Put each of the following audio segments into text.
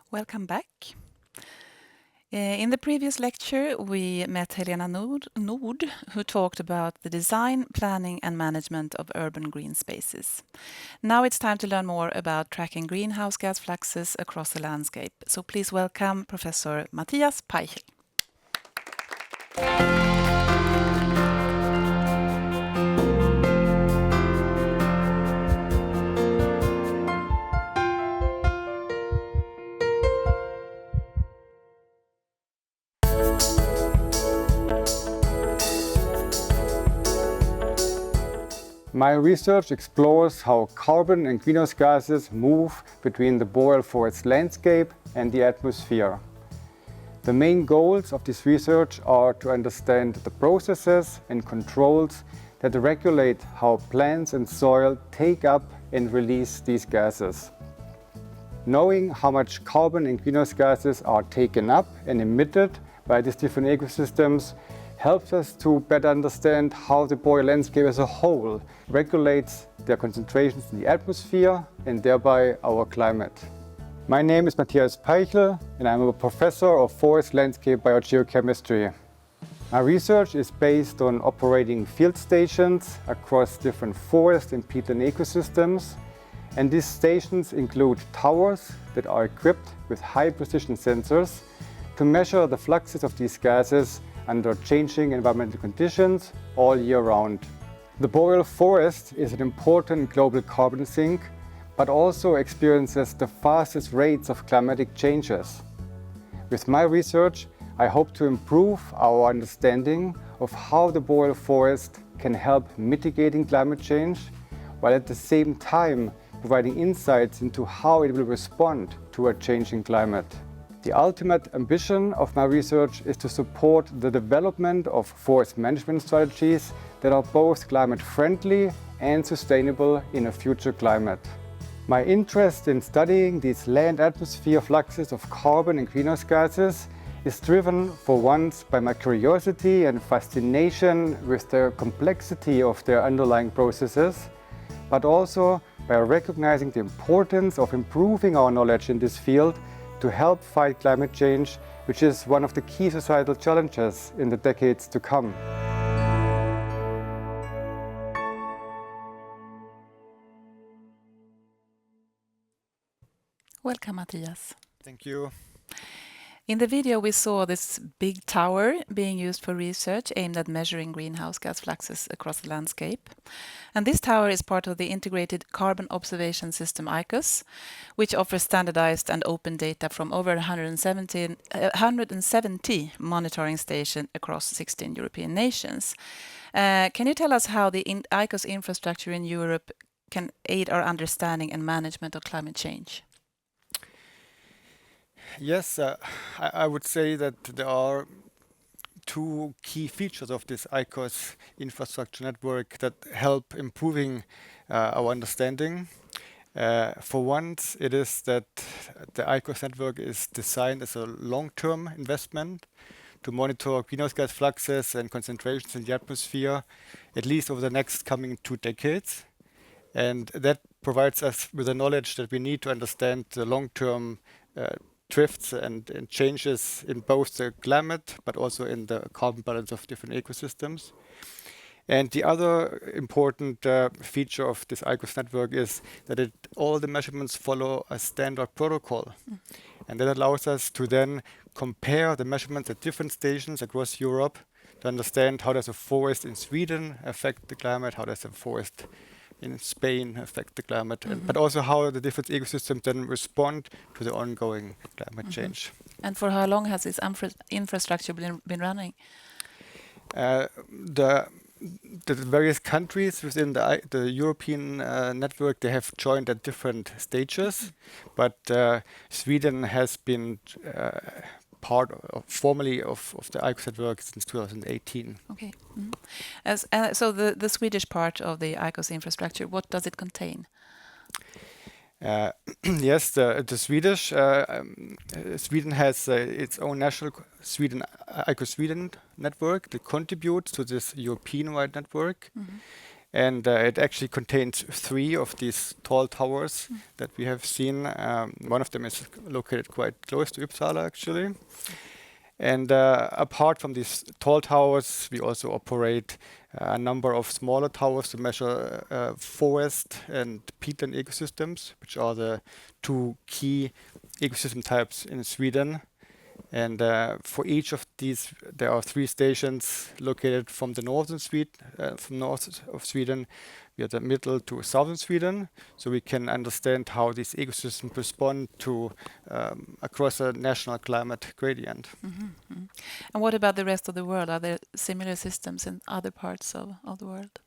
Welcome back. In the previous lecture, we met Helena Nord, who talked about the design, planning and management of urban green spaces. Now it's time to learn more about tracking greenhouse gas fluxes across the landscape. So please welcome Professor Matthias Peichel. My research explores how carbon and greenhouse gases move between the boreal forest landscape and the atmosphere. The main goals of this research are to understand the processes and controls that regulate how plants and soil take up and release these gases. Knowing how much carbon and greenhouse gases are taken up and emitted by these different ecosystems helps us to better understand how the boreal landscape as a whole regulates their concentrations in the atmosphere and thereby our climate. My name is Matthias Peichel and I'm a professor of forest landscape biogeochemistry. My research is based on operating field stations across different forest and peatland ecosystems, and these stations include towers that are equipped with high precision sensors to measure the fluxes of these gases under changing environmental conditions all year round. The boreal forest is an important global carbon sink, but also experiences the fastest rates of climatic changes. With my research, I hope to improve our understanding of how the boreal forest can help mitigating climate change, while at the same time providing insights into how it will respond to a changing climate. The ultimate ambition of my research is to support the development of forest management strategies that are both climate-friendly and sustainable in a future climate. My interest in studying these land-atmosphere fluxes of carbon and greenhouse gases is driven, for once, by my curiosity and fascination with the complexity of their underlying processes, but also by recognizing the importance of improving our knowledge in this field to help fight climate change, which is one of the key societal challenges in the decades to come. Welcome, Matthias. Thank you. In the video, we saw this big tower being used for research aimed at measuring greenhouse gas fluxes across the landscape. And this tower is part of the Integrated Carbon Observation System ICOS, which offers standardized and open data from over 170 monitoring stations across 16 European nations. Can you tell us how the ICOS infrastructure in Europe can aid our understanding and management of climate change? Yes, I would say that there are two key features of this ICOS infrastructure network that help improving our understanding. For once, it is that the ICOS network is designed as a long-term investment to monitor greenhouse gas fluxes and concentrations in the atmosphere, at least over the next coming 2 decades. And that provides us with the knowledge that we need to understand the long-term drifts and changes in both the climate, but also in the carbon balance of different ecosystems. And the other important feature of this ICOS network is that all the measurements follow a standard protocol. And that allows us to then compare the measurements at different stations across Europe to understand how does a forest in Sweden affect the climate, how does a forest in Spain affect the climate, but also how the different ecosystems then respond to the ongoing climate change. And for how long has this infrastructure been running? The various countries within the European network, they have joined at different stages, but Sweden has been part formally of the ICOS network since 2018. Okay. So the Swedish part of the ICOS infrastructure, what does it contain? Yes, the Swedish Sweden has its own national ICOS Sweden network that contributes to this European-wide network. And it actually contains 3 of these tall towers that we have seen. One of them is located quite close to Uppsala, actually. And apart from these tall towers, we also operate a number of smaller towers to measure forest and peatland ecosystems, which are the 2 key ecosystem types in Sweden. And for each of these, there are 3 stations located from the northern from north of Sweden, we are the middle to southern Sweden, so we can understand how these ecosystems respond to across a national climate gradient. And what about the rest of the world? Are there similar systems in other parts of the world?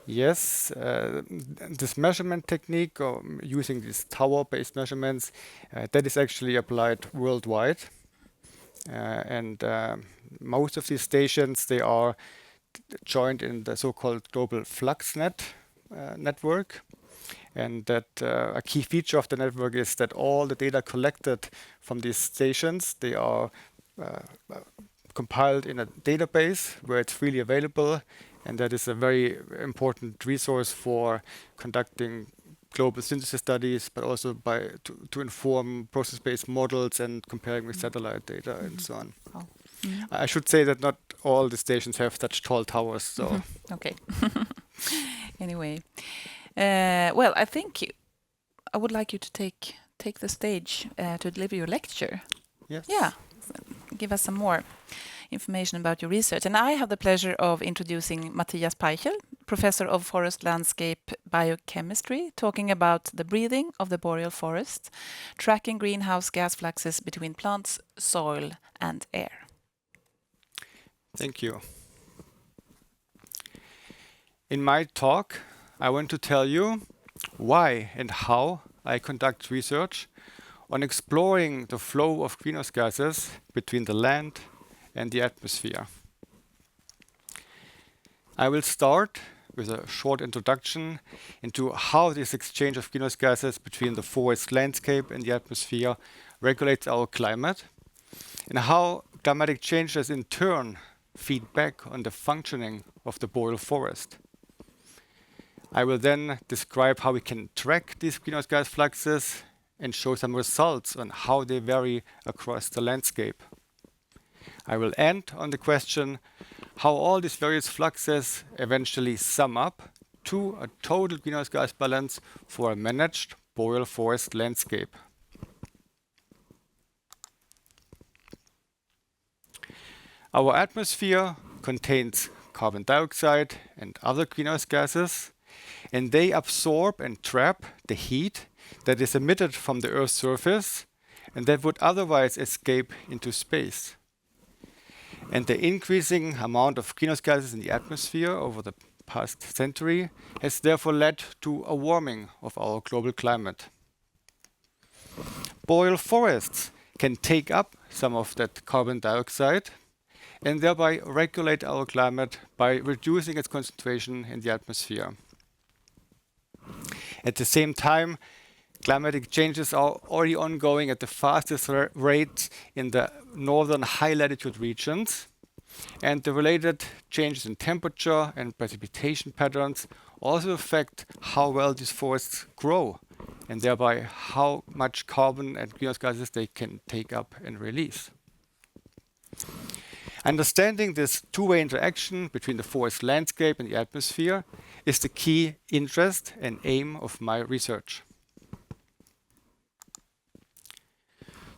Yes, this measurement technique, or using these tower-based measurements, that is actually applied worldwide. And most of these stations, they are joined in the so-called global FluxNet network. And that a key feature of the network is that all the data collected from these stations, they are compiled in a database where it's freely available. And that is a very important resource for conducting global synthesis studies, but also to inform process-based models and comparing with satellite data and so on. Oh. I should say that not all the stations have such tall towers. So Okay. Anyway, well, I think I would like you to take the stage to deliver your lecture. yes. Yeah, give us some more information about your research. And I have the pleasure of introducing Matthias Peichel, Professor of Forest Landscape Biochemistry, talking about the breathing of the boreal forest, tracking greenhouse gas fluxes between plants, soil, and air. Thank you. In my talk, I want to tell you why and how I conduct research on exploring the flow of greenhouse gases between the land and the atmosphere. I will start with a short introduction into how this exchange of greenhouse gases between the forest landscape and the atmosphere regulates our climate, and how climatic changes in turn feed back on the functioning of the boreal forest. I will then describe how we can track these greenhouse gas fluxes and show some results on how they vary across the landscape. I will end on the question how all these various fluxes eventually sum up to a total greenhouse gas balance for a managed boreal forest landscape. Our atmosphere contains carbon dioxide and other greenhouse gases, and they absorb and trap the heat that is emitted from the Earth's surface and that would otherwise escape into space. And the increasing amount of greenhouse gases in the atmosphere over the past century has therefore led to a warming of our global climate. Boreal forests can take up some of that carbon dioxide and thereby regulate our climate by reducing its concentration in the atmosphere. At the same time, climatic changes are already ongoing at the fastest rate in the northern high latitude regions, and the related changes in temperature and precipitation patterns also affect how well these forests grow, and thereby how much carbon and greenhouse gases they can take up and release. Understanding this two-way interaction between the forest landscape and the atmosphere is the key interest and aim of my research.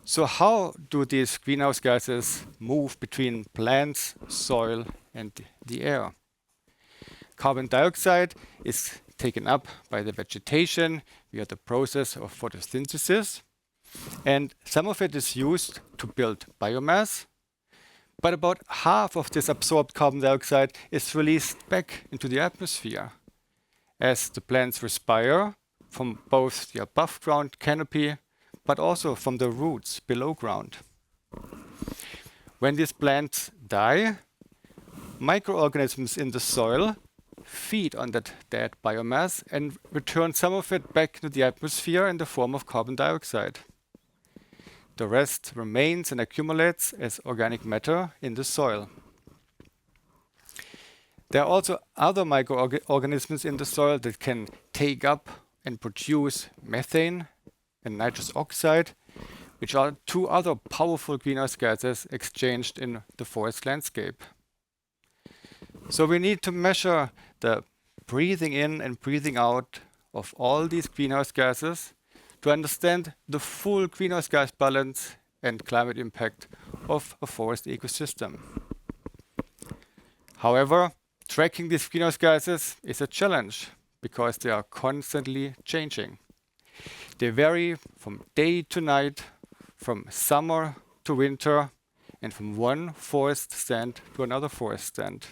So how do these greenhouse gases move between plants, soil, and the air? Carbon dioxide is taken up by the vegetation via the process of photosynthesis, and some of it is used to build biomass. But about half of this absorbed carbon dioxide is released back into the atmosphere as the plants respire from both the above ground canopy, but also from the roots below ground. When these plants die, microorganisms in the soil feed on that dead biomass and return some of it back into the atmosphere in the form of carbon dioxide. The rest remains and accumulates as organic matter in the soil. There are also other microorganisms in the soil that can take up and produce methane and nitrous oxide, which are two other powerful greenhouse gases exchanged in the forest landscape. So we need to measure the breathing in and breathing out of all these greenhouse gases to understand the full greenhouse gas balance and climate impact of a forest ecosystem. However, tracking these greenhouse gases is a challenge because they are constantly changing. They vary from day to night, from summer to winter, and from one forest stand to another forest stand.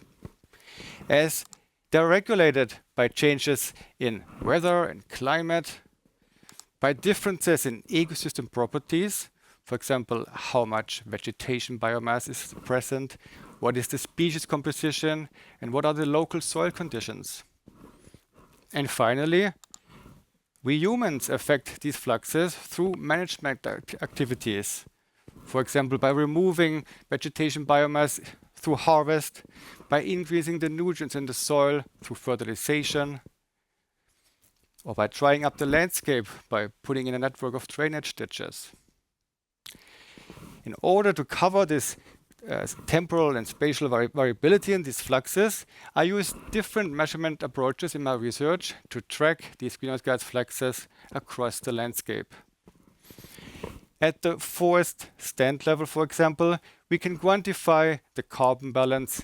As they're regulated by changes in weather and climate, by differences in ecosystem properties, for example, how much vegetation biomass is present, what is the species composition, and what are the local soil conditions. And finally, we humans affect these fluxes through management activities. For example, by removing vegetation biomass through harvest, by increasing the nutrients in the soil through fertilization, or by drying up the landscape by putting in a network of drainage ditches. In order to cover this temporal and spatial variability in these fluxes, I use different measurement approaches in my research to track these greenhouse gas fluxes across the landscape. At the forest stand level, for example, we can quantify the carbon balance,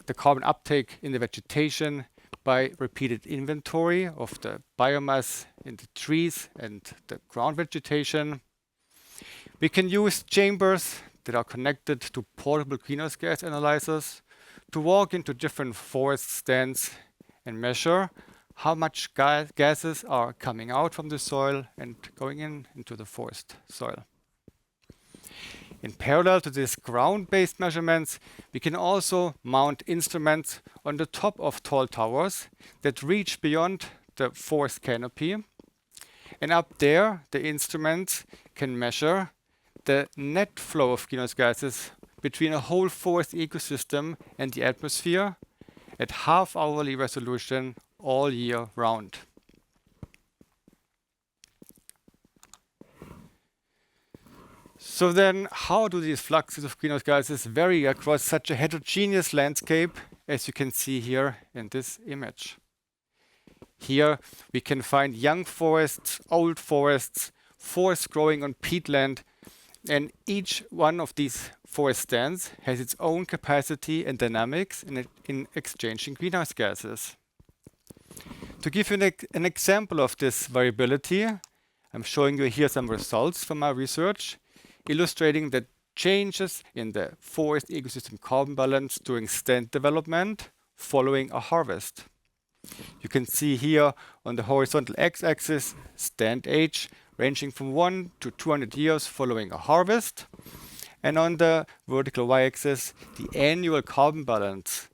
the carbon uptake in the vegetation by repeated inventory of the biomass in the trees and the ground vegetation. We can use chambers that are connected to portable greenhouse gas analyzers to walk into different forest stands and measure how much gases are coming out from the soil and going into the forest soil. In parallel to these ground-based measurements, we can also mount instruments on the top of tall towers that reach beyond the forest canopy. And up there, the instruments can measure the net flow of greenhouse gases between a whole forest ecosystem and the atmosphere at half-hourly resolution all year round. So then, how do these fluxes of greenhouse gases vary across such a heterogeneous landscape, as you can see here in this image? Here we can find young forests, old forests, forests growing on peatland, and each one of these forest stands has its own capacity and dynamics in exchanging greenhouse gases. To give you an example of this variability, I'm showing you here some results from my research, illustrating the changes in the forest ecosystem carbon balance during stand development following a harvest. You can see here on the horizontal x-axis stand age ranging from 1 to 200 years following a harvest, and on the vertical y-axis the annual carbon balance,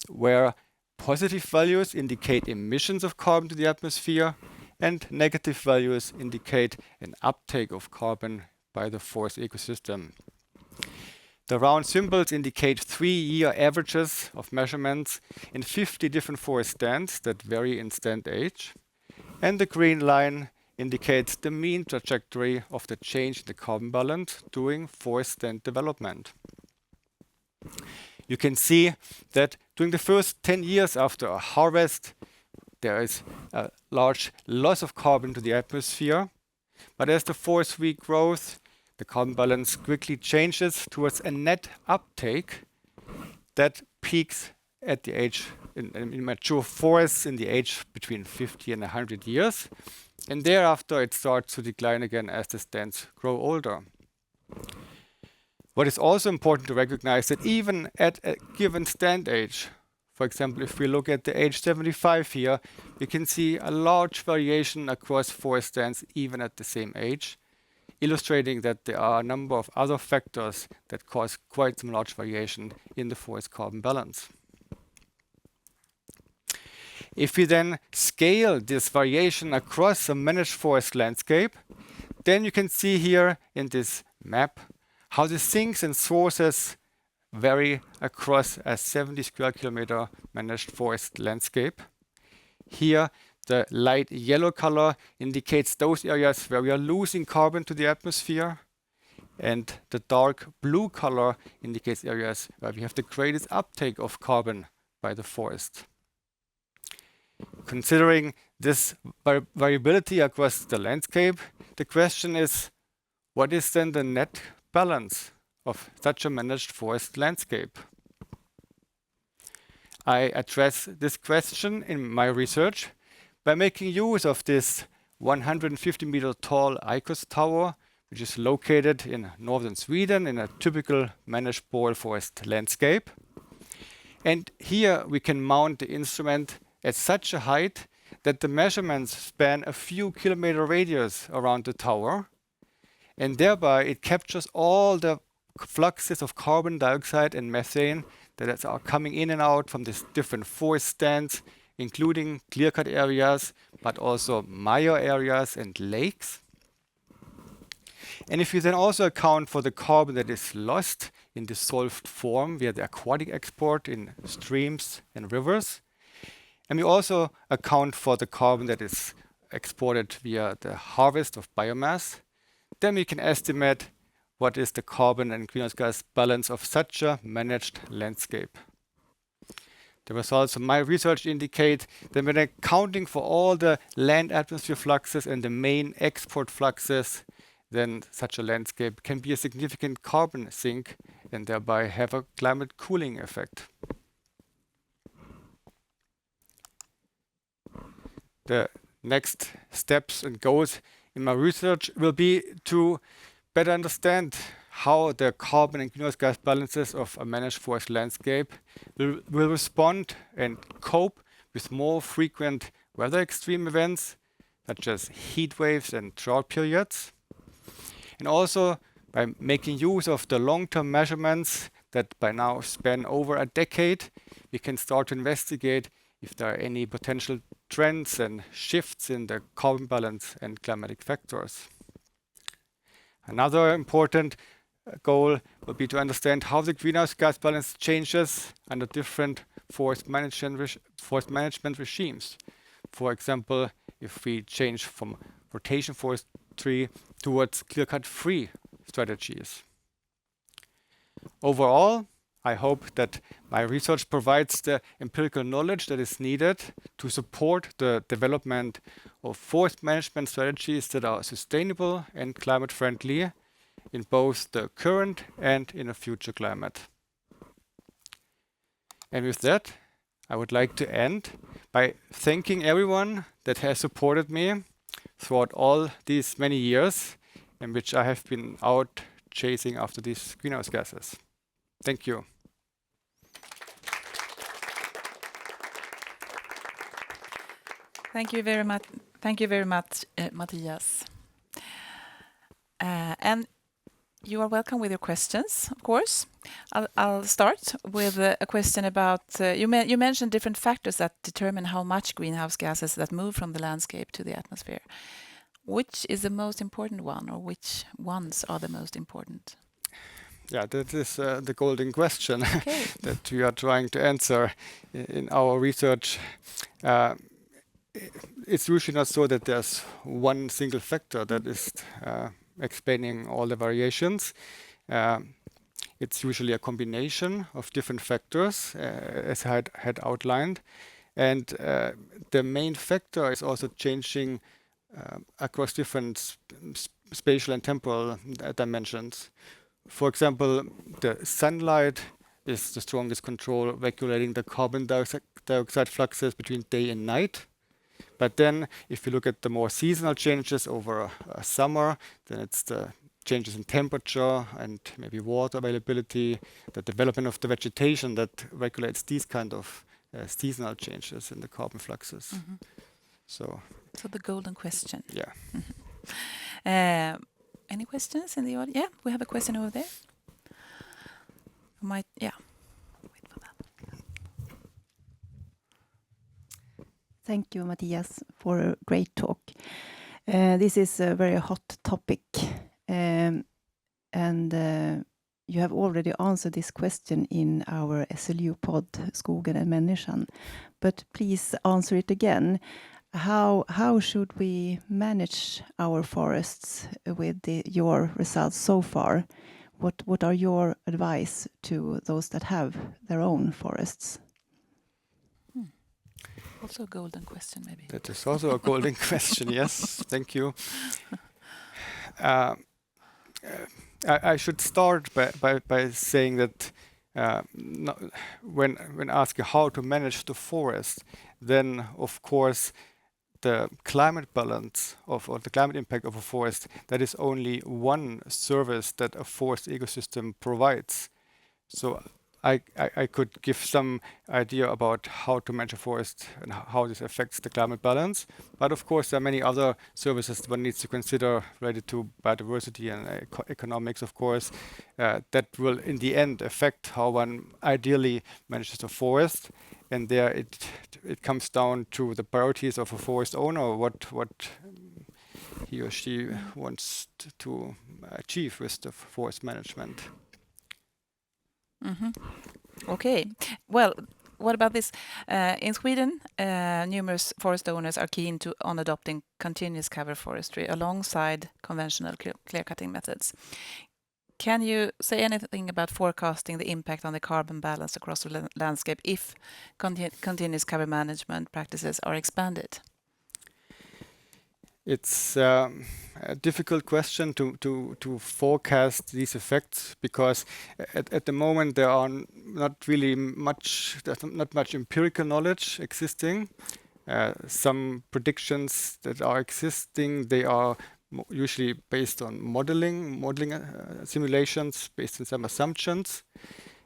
where positive values indicate emissions of carbon to the atmosphere and negative values indicate an uptake of carbon by the forest ecosystem. The round symbols indicate 3-year averages of measurements in 50 different forest stands that vary in stand age, and the green line indicates the mean trajectory of the change in the carbon balance during forest stand development. You can see that during the first 10 years after a harvest, there is a large loss of carbon to the atmosphere, but as the forest regrows, the carbon balance quickly changes towards a net uptake that peaks at the age in mature forests in the age between 50 and 100 years. And thereafter, it starts to decline again as the stands grow older. What is also important to recognize that even at a given stand age, for example, if we look at the age 75 here, we can see a large variation across forest stands even at the same age, illustrating that there are a number of other factors that cause quite some large variation in the forest carbon balance. If we then scale this variation across a managed forest landscape, then you can see here in this map how the sinks and sources vary across a 70 square kilometer managed forest landscape. Here, the light yellow color indicates those areas where we are losing carbon to the atmosphere, and the dark blue color indicates areas where we have the greatest uptake of carbon by the forest. Considering this variability across the landscape, the question is, what is then the net balance of such a managed forest landscape? I address this question in my research by making use of this 150-meter tall ICOS tower, which is located in northern Sweden in a typical managed boreal forest landscape. And here we can mount the instrument at such a height that the measurements span a few kilometer radius around the tower, and thereby it captures all the fluxes of carbon dioxide and methane that are coming in and out from these different forest stands, including clear-cut areas, but also mire areas and lakes. And if you then also account for the carbon that is lost in dissolved form via the aquatic export in streams and rivers, and we also account for the carbon that is exported via the harvest of biomass, then we can estimate what is the carbon and greenhouse gas balance of such a managed landscape. The results of my research indicate that when accounting for all the land atmosphere fluxes and the main export fluxes, then such a landscape can be a significant carbon sink and thereby have a climate cooling effect. The next steps and goals in my research will be to better understand how the carbon and greenhouse gas balances of a managed forest landscape will respond and cope with more frequent weather extreme events, such as heat waves and drought periods. And also by making use of the long-term measurements that by now span over a decade, we can start to investigate if there are any potential trends and shifts in the carbon balance and climatic factors. Another important goal will be to understand how the greenhouse gas balance changes under different forest management regimes. For example, if we change from rotation forestry towards clear-cut free strategies. Overall, I hope that my research provides the empirical knowledge that is needed to support the development of forest management strategies that are sustainable and climate friendly in both the current and in a future climate. And with that, I would like to end by thanking everyone that has supported me throughout all these many years in which I have been out chasing after these greenhouse gases. Thank you. Thank you very much. Thank you very much, Mattias. And you are welcome with your questions, of course. I'll start with a question about, you mentioned different factors that determine how much greenhouse gases that move from the landscape to the atmosphere. Which is the most important one, or which ones are the most important? Yeah, that is the golden question Okay. that we are trying to answer in our research. It's usually not so that there's one single factor that is explaining all the variations. It's usually a combination of different factors, as I had outlined. And the main factor is also changing across different spatial and temporal dimensions. For example, the sunlight is the strongest control regulating the carbon dioxide fluxes between day and night. But then if you look at the more seasonal changes over a summer, then it's the changes in temperature and maybe water availability, the development of the vegetation that regulates these kind of seasonal changes in the carbon fluxes. Mm-hmm. So the golden question. yeah. Mm-hmm. Any questions in the audience? Yeah, we have a question over there. Wait for that. Thank you, Mattias, for a great talk. This is a very hot topic, and you have already answered this question in our SLU pod, Skogen and Människan, but please answer it again. How should we manage our forests with your results so far? What are your advice to those that have their own forests? Also a golden question, maybe. That is also a golden question. Yes, thank you. I should start by saying that when asking how to manage the forest, then of course the climate balance or the climate impact of a forest, that is only one service that a forest ecosystem provides. So I could give some idea about how to manage a forest and how this affects the climate balance. But of course, there are many other services one needs to consider related to biodiversity and economics, of course, that will in the end affect how one ideally manages a forest. And there it comes down to the priorities of a forest owner, what he or she wants to achieve with the forest management. Okay. Well, what about this? In Sweden, numerous forest owners are keen on adopting continuous cover forestry alongside conventional clear-cutting methods. Can you say anything about forecasting the impact on the carbon balance across the landscape if continuous cover management practices are expanded? It's a difficult question to forecast these effects because at the moment there are there's not much empirical knowledge existing. Some predictions that are existing, they are usually based on modeling simulations based on some assumptions.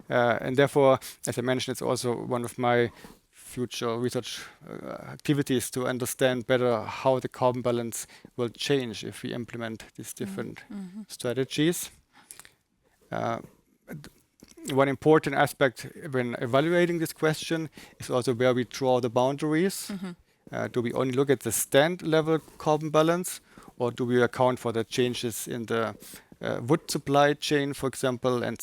And therefore, as I mentioned, it's also one of my future research activities to understand better how the carbon balance will change if we implement these different strategies. One important aspect when evaluating this question is also where we draw the boundaries. Do we only look at the stand level carbon balance, or do we account for the changes in the wood supply chain, for example, and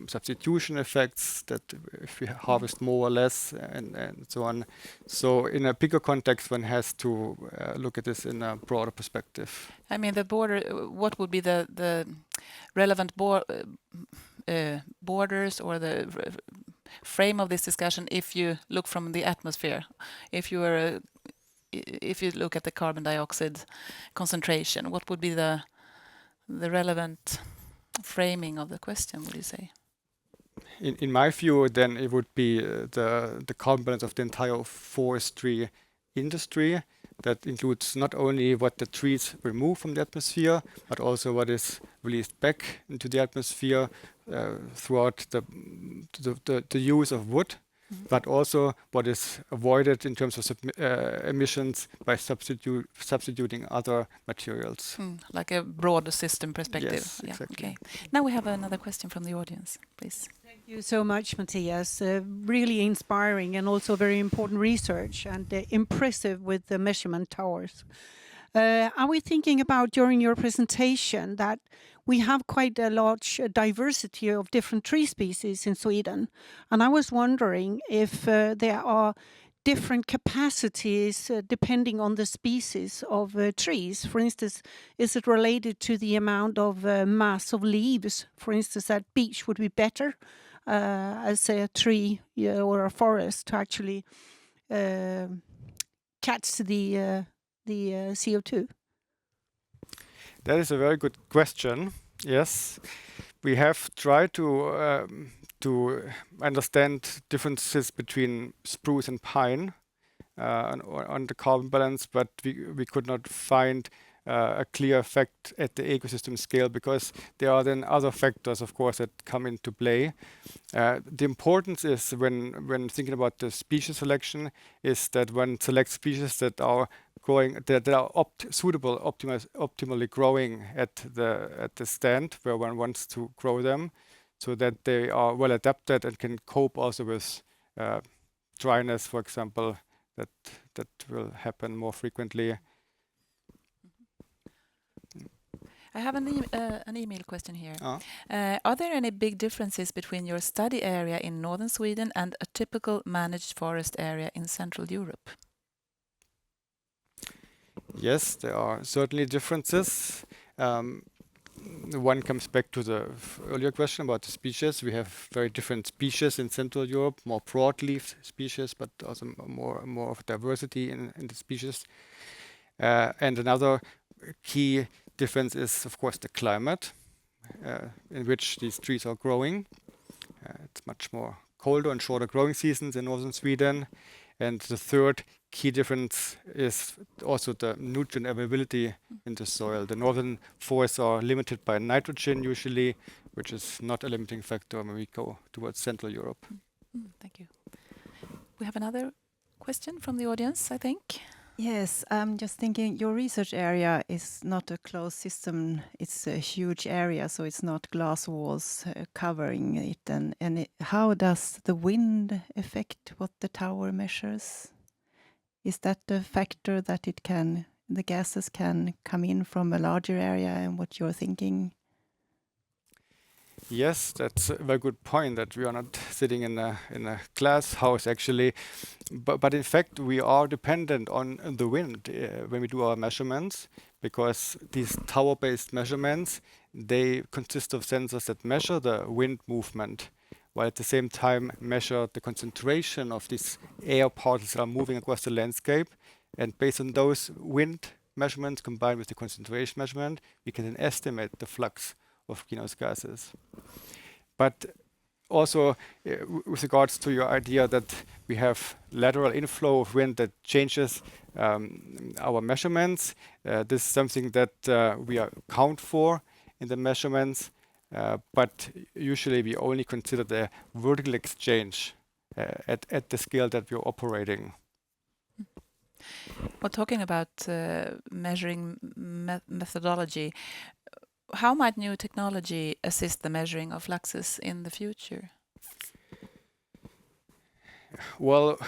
substitution effects, that if we harvest more or less and so on. So in a bigger context, one has to look at this in a broader perspective. I mean, what would be the relevant borders or the frame of this discussion if you look from the atmosphere? If you look at the carbon dioxide concentration, what would be the relevant framing of the question, would you say? In my view, then it would be the carbon balance of the entire forestry industry. That includes not only what the trees remove from the atmosphere, but also what is released back into the atmosphere throughout the use of wood, but also what is avoided in terms of emissions by substituting other materials. Like a broader system perspective. Yes, Yeah, exactly. okay. Now we have another question from the audience, please. Thank you so much, Matthias. Really inspiring and also very important research, and impressive with the measurement towers. Are we thinking about during your presentation that we have quite a large diversity of different tree species in Sweden? And I was wondering if there are different capacities depending on the species of trees. For instance, is it related to the amount of mass of leaves? For instance, that beech would be better as a tree or a forest to actually catch the CO2? That is a very good question. Yes, we have tried to understand differences between spruce and pine on the carbon balance, but we could not find a clear effect at the ecosystem scale because there are then other factors, of course, that come into play. The importance is when thinking about the species selection is that one selects species that are growing, that are optimally growing at the stand where one wants to grow them, so that they are well adapted and can cope also with dryness, for example, that will happen more frequently. I have an email question here. Ah. Are there any big differences between your study area in northern Sweden and a typical managed forest area in Central Europe? Yes, there are certainly differences. One comes back to the earlier question about the species. We have very different species in Central Europe, more broadleaf species, but also more of diversity in the species. And another key difference is, of course, the climate in which these trees are growing. It's much more colder and shorter growing seasons in northern Sweden. And the third key difference is also the nutrient availability in the soil. The northern forests are limited by nitrogen usually, which is not a limiting factor when we go towards Central Europe. Thank you. We have another question from the audience, I think. Yes, I'm just thinking your research area is not a closed system. It's a huge area, so it's not glass walls covering it. How does the wind affect what the tower measures? Is that a factor that the gases can come in from a larger area and what you're thinking? Yes, that's a very good point that we are not sitting in a glass house actually, but in fact we are dependent on the wind when we do our measurements, because these tower-based measurements, they consist of sensors that measure the wind movement, while at the same time measure the concentration of these air particles that are moving across the landscape. And based on those wind measurements combined with the concentration measurement, we can then estimate the flux of greenhouse gases. But also with regards to your idea that we have lateral inflow of wind that changes our measurements, this is something that we account for in the measurements, but usually we only consider the vertical exchange at the scale that we're operating. Well, talking about measuring methodology, how might new technology assist the measuring of fluxes in the future? Well,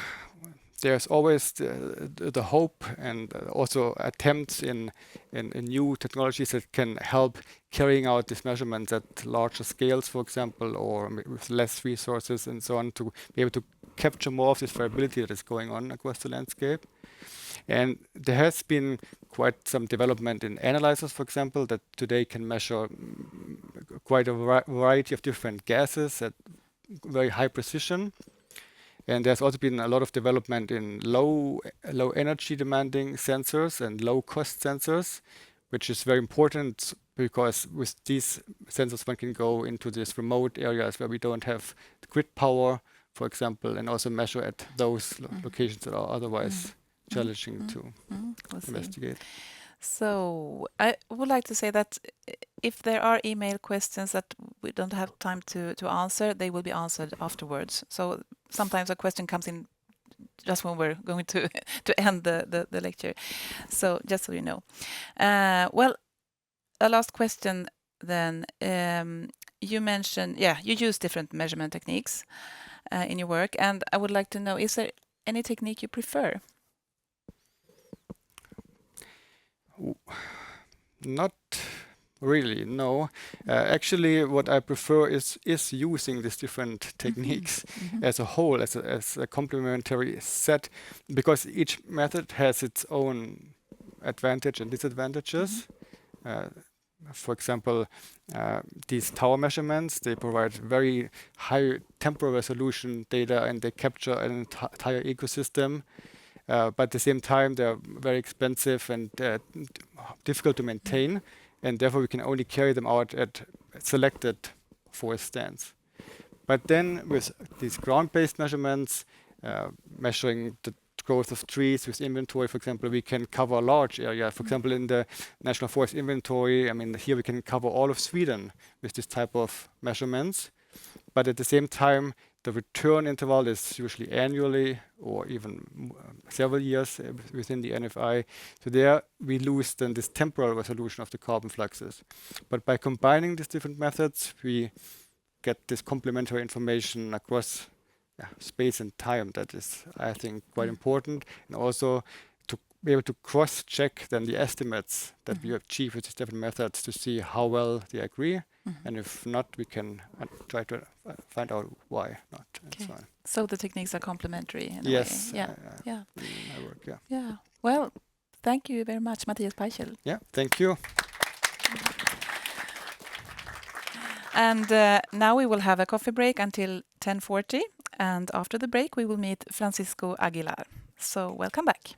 there's always the hope and also attempts in new technologies that can help carrying out these measurements at larger scales, for example, or with less resources and so on, to be able to capture more of this variability that is going on across the landscape. And there has been quite some development in analyzers, for example, that today can measure quite a variety of different gases at very high precision. And there's also been a lot of development in low energy demanding sensors and low cost sensors, which is very important because with these sensors one can go into these remote areas where we don't have grid power, for example, and also measure at those locations that are otherwise challenging to investigate. So I would like to say that if there are email questions that we don't have time to answer, they will be answered afterwards. So sometimes a question comes in just when we're going to end the lecture. So just so you know. Well, a last question then. You mentioned, you use different measurement techniques in your work, and I would like to know, is there any technique you prefer? Not really, no. Actually, what I prefer is using these different techniques as a whole, as a complementary set, because each method has its own advantage and disadvantages. For example, these tower measurements, they provide very high temporal resolution data and they capture an entire ecosystem. But at the same time, they're very expensive and difficult to maintain, and therefore we can only carry them out at selected forest stands. But then with these ground-based measurements, measuring the growth of trees with inventory, for example, we can cover a large area. For example, in the National Forest Inventory, I mean, here we can cover all of Sweden with this type of measurements. But at the same time, the return interval is usually annually or even several years within the NFI. So there we lose then this temporal resolution of the carbon fluxes. But by combining these different methods, we get this complementary information across space and time that is, I think, quite important. And also to be able to cross-check then the estimates that we achieve with these different methods to see how well they agree. And if not, we can try to find out why not. And Okay. so on. So the techniques are complementary in Yes. a way. Yeah. Yeah. in my work, yeah. Yeah. Well, thank you very much, Matthias Peichel. Yeah, thank you. And now we will have a coffee break until 10:40. And after the break, we will meet Francisco Aguilar. So welcome back.